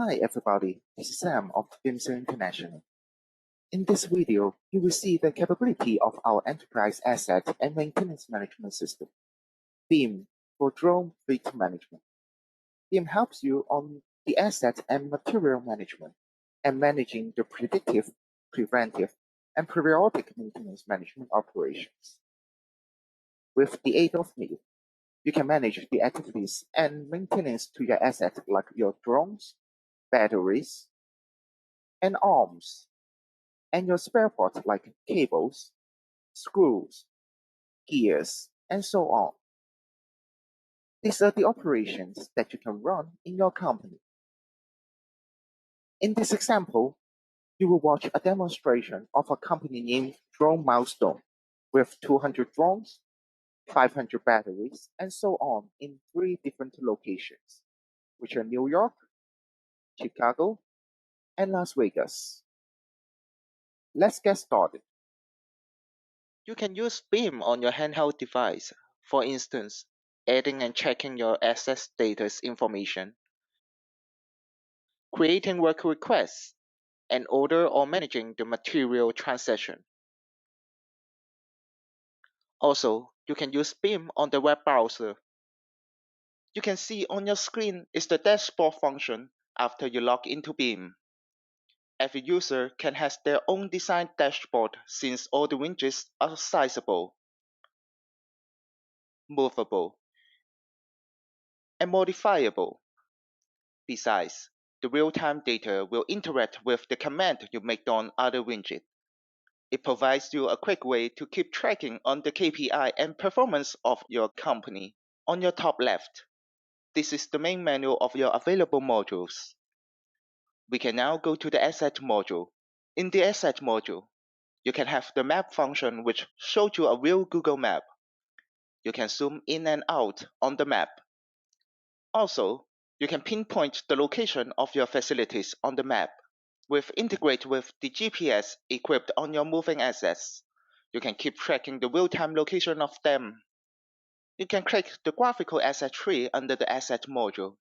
Hi everybody, this is Sam of Bimser International. In this video, you will see the capability of our enterprise asset and maintenance management system, BEAM, for drone fleet management. BEAM helps you on the asset and material management and managing the predictive, preventive, and periodic maintenance management operations. With the aid of BEAM, you can manage the activities and maintenance to your asset like your drones, batteries, and arms, and your spare parts like cables, screws, gears, and so on. These are the operations that you can run in your company. In this example, you will watch a demonstration of a company named Drone Milestone with 200 drones, 500 batteries, and so on in 3 different locations, which are New York, Chicago, and Las Vegas. Let's get started. You can use BEAM on your handheld device, for instance, adding and checking your asset status information, creating work requests, and order or managing the material transaction. Also, you can use BEAM on the web browser. You can see on your screen is the dashboard function after you log into BEAM. Every user can have their own designed dashboard since all the widgets are sizable, movable, and modifiable. Besides, the real-time data will interact with the command you make on other widgets. It provides you a quick way to keep tracking on the KPI and performance of your company. On your top left, this is the main menu of your available modules. We can now go to the Asset module. In the Asset module, you can have the Map function which shows you a real Google map. You can zoom in and out on the map. Also, you can pinpoint the location of your facilities on the map. Integrate with the GPS equipped on your moving assets. You can keep tracking the real-time location of them. You can click the graphical asset tree under the Asset module.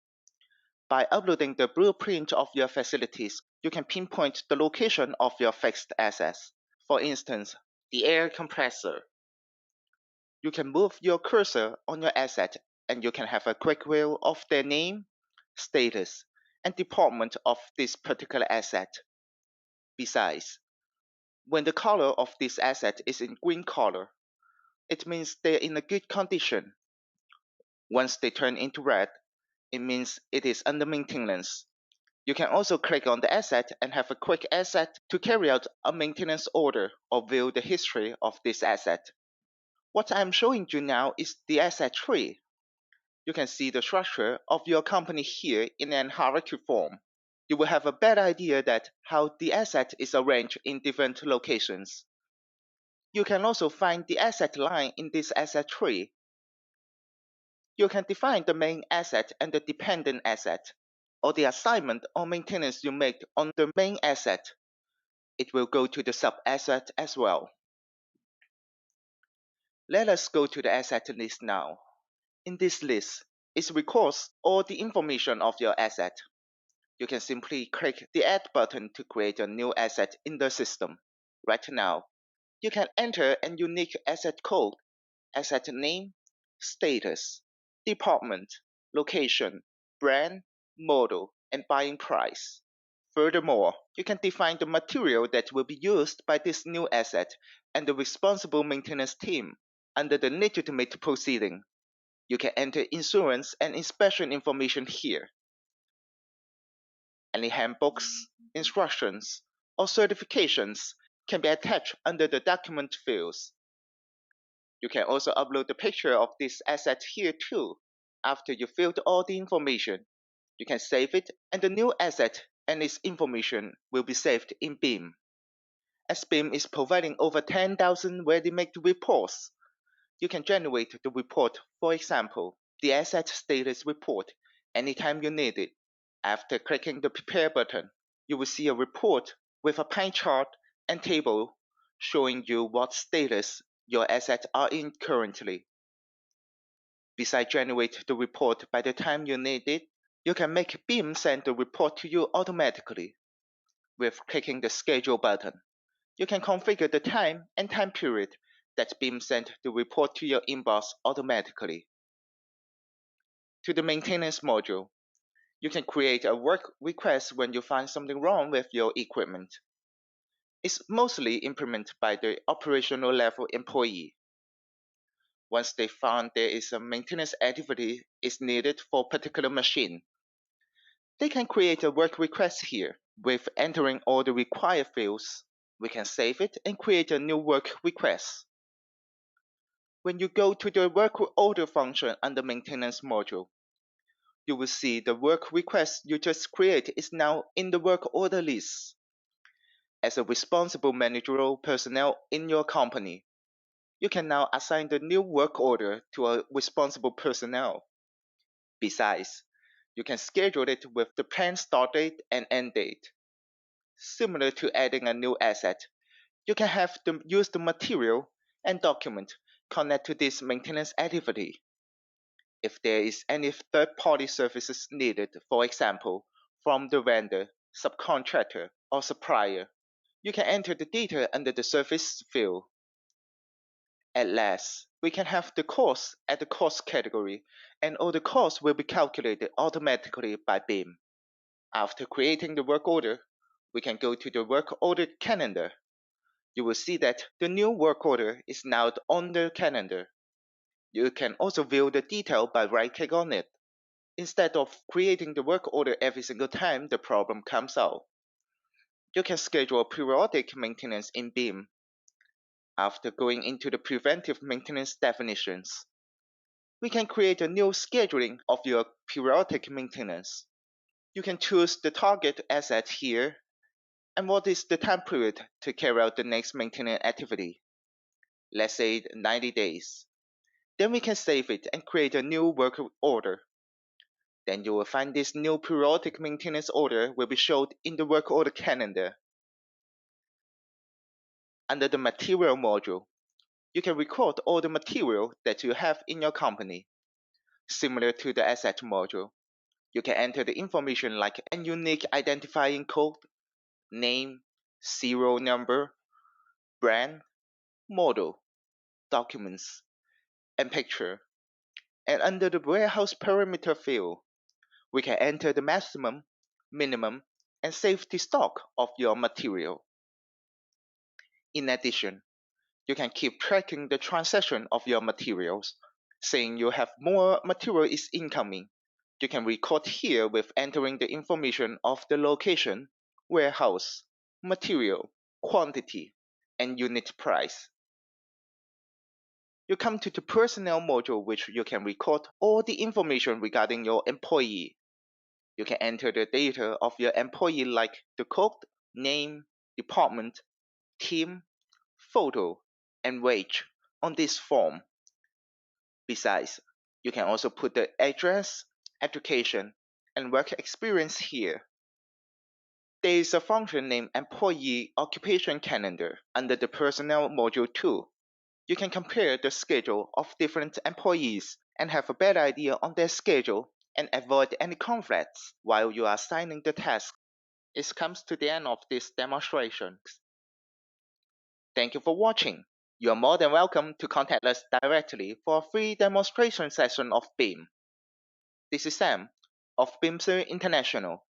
By uploading the blueprint of your facilities, you can pinpoint the location of your fixed assets. For instance, the air compressor. You can move your cursor on your asset and you can have a quick view of their name, status, and department of this particular asset. Besides, when the color of this asset is in green color, it means they're in a good condition. Once they turn into red, it means it is under maintenance. You can also click on the asset and have a quick asset to carry out a maintenance order or view the history of this asset. What I'm showing you now is the asset tree. You can see the structure of your company here in an hierarchy form. You will have a better idea that how the asset is arranged in different locations. You can also find the asset line in this asset tree. You can define the main asset and the dependent asset, or the assignment or maintenance you make on the main asset. It will go to the sub-asset as well. Let us go to the asset list now. In this list, it records all the information of your asset. You can simply click the Add button to create a new asset in the system. Right now, you can enter a unique asset code, asset name, status, department, location, brand, model, and buying price. Furthermore, you can define the material that will be used by this new asset and the responsible maintenance team. Under the legitimate proceeding, you can enter insurance and inspection information here. Any handbooks, instructions, or certifications can be attached under the document fields. You can also upload the picture of this asset here too. After you filled all the information, you can save it and the new asset and its information will be saved in BEAM. As BEAM is providing over 10,000 ready-made reports, you can generate the report, for example, the asset status report, anytime you need it. After clicking the Prepare button, you will see a report with a pie chart and table showing you what status your assets are in currently. Besides generate the report by the time you need it, You can make BIM send the report to you automatically with clicking the Schedule button. You can configure the time and time period that BIM sent the report to your inbox automatically. To the Maintenance module, you can create a work request when you find something wrong with your equipment. It's mostly implemented by the operational level employee. Once they found there is a maintenance activity is needed for a particular machine, they can create a work request here. With entering all the required fields, we can save it and create a new work request. When you go to the work order function under Maintenance module, you will see the work request you just created is now in the work order list. As a responsible managerial personnel in your company, you can now assign the new work order to a responsible personnel. Besides, you can schedule it with the planned start date and end date. Similar to adding a new asset, you can have them use the material and document connect to this maintenance activity. If there is any third-party services needed, for example, from the vendor, subcontractor, or supplier, you can enter the data under the service field. At last, we can have the cost at the cost category, and all the costs will be calculated automatically by BIM. After creating the work order, we can go to the work order calendar. You will see that the new work order is now on the calendar. You can also view the detail by right-click on it, instead of creating the work order every single time the problem comes out. You can schedule periodic maintenance in BIM. After going into the preventive maintenance definitions, we can create a new scheduling of your periodic maintenance. You can choose the target asset here and what is the time period to carry out the next maintenance activity. Let's say 90 days. Then we can save it and create a new work order. Then you will find this new periodic maintenance order will be shown in the work order calendar. Under the Material module, you can record all the material that you have in your company. Similar to the Asset module, you can enter the information like a unique identifying code, name, serial number, brand, model, documents, and picture. And under the Warehouse Parameter field, we can enter the maximum, minimum, and safety stock of your material. In addition, you can keep tracking the transaction of your materials. Saying you have more material is incoming, you can record here with entering the information of the location, warehouse, material, quantity, and unit price. You come to the Personnel module, which you can record all the information regarding your employee. You can enter the data of your employee like the code, name, department, team, photo, and wage on this form. Besides, you can also put the address, education, and work experience here. There is a function named Employee Occupation Calendar under the Personnel module too. You can compare the schedule of different employees and have a better idea on their schedule and avoid any conflicts while you are assigning the task. It comes to the end of this demonstration. Thank you for watching. You are more than welcome to contact us directly for a free demonstration session of BIM. This is Sam of Bimser International.